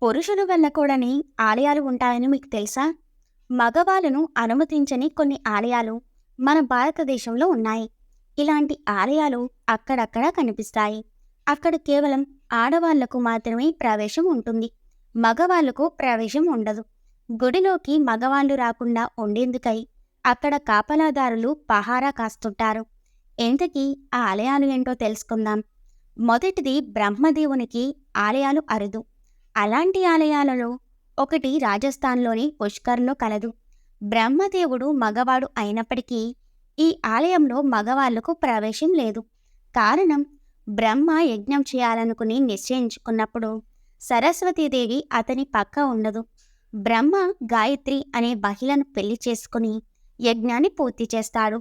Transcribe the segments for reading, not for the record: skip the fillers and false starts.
పురుషులు వెళ్ళకూడని ఆలయాలు ఉంటాయని మీకు తెలుసా? మగవాళ్ళను అనుమతించని కొన్ని ఆలయాలు మన భారతదేశంలో ఉన్నాయి. ఇలాంటి ఆలయాలు అక్కడక్కడ కనిపిస్తాయి. అక్కడ కేవలం ఆడవాళ్లకు మాత్రమే ప్రవేశం ఉంటుంది. మగవాళ్లకు ప్రవేశం ఉండదు. గుడిలోకి మగవాళ్ళు రాకుండా ఉండేందుకై అక్కడ కాపలాదారులు పహారా కాస్తుంటారు. ఇంతకీ ఆ ఆలయాలు ఏంటో తెలుసుకుందాం. మొదటిది బ్రహ్మదేవునికి ఆలయాలు అరుదు. అలాంటి ఆలయాలలో ఒకటి రాజస్థాన్లోని పుష్కర్లో కలదు. బ్రహ్మదేవుడు మగవాడు అయినప్పటికీ ఈ ఆలయంలో మగవాళ్లకు ప్రవేశం లేదు. కారణం, బ్రహ్మ యజ్ఞం చేయాలనుకుని నిశ్చయించుకున్నప్పుడు సరస్వతీదేవి అతని పక్క ఉండదు. బ్రహ్మ గాయత్రి అనే మహిళను పెళ్లి చేసుకుని యజ్ఞాన్ని పూర్తి చేస్తాడు.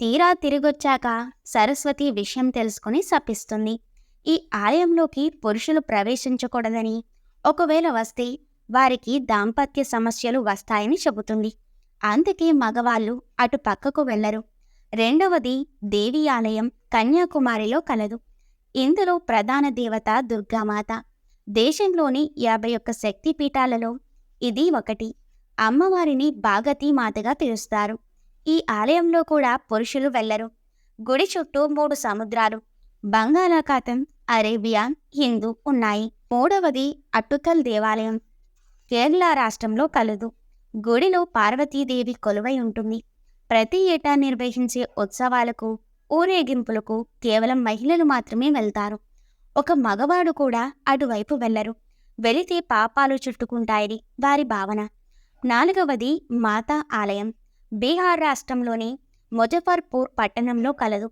తీరా తిరిగొచ్చాక సరస్వతి విషయం తెలుసుకుని శపిస్తుంది. ఈ ఆలయంలోకి పురుషులు ప్రవేశించకూడదని, ఒకవేళ వస్తే వారికి దాంపత్య సమస్యలు వస్తాయని చెబుతుంది. అందుకే మగవాళ్ళు అటు పక్కకు వెళ్లరు. రెండవది దేవి ఆలయం కన్యాకుమారిలో కలదు. ఇందులో ప్రధాన దేవత దుర్గామాత. దేశంలోని 51 శక్తిపీఠాలలో ఇది ఒకటి. అమ్మవారిని భాగతి మాతగా పిలుస్తారు. ఈ ఆలయంలో కూడా పురుషులు వెళ్లరు. గుడి చుట్టూ 3 సముద్రాలు, బంగాళాఖాతం, అరేబియా, హిందూ ఉన్నాయి. మూడవది అట్టుకల్ దేవాలయం కేరళ రాష్ట్రంలో కలదు. గుడిలో పార్వతీదేవి కొలువై ఉంటుంది. ప్రతి ఏటా నిర్వహించే ఉత్సవాలకు, ఊరేగింపులకు కేవలం మహిళలు మాత్రమే వెళ్తారు. ఒక మగవాడు కూడా అటువైపు వెళ్లరు. వెళితే పాపాలు చుట్టుకుంటాయని వారి భావన. నాలుగవది మాతా ఆలయం బీహార్ రాష్ట్రంలోని ముజఫర్పూర్ పట్టణంలో కలదు.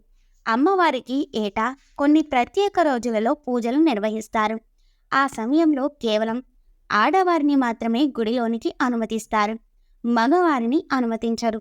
అమ్మవారికి ఏటా కొన్ని ప్రత్యేక రోజులలో పూజలు నిర్వహిస్తారు. ఆ సమయంలో కేవలం ఆడవారిని మాత్రమే గుడిలోనికి అనుమతిస్తారు. మగవారిని అనుమతించరు.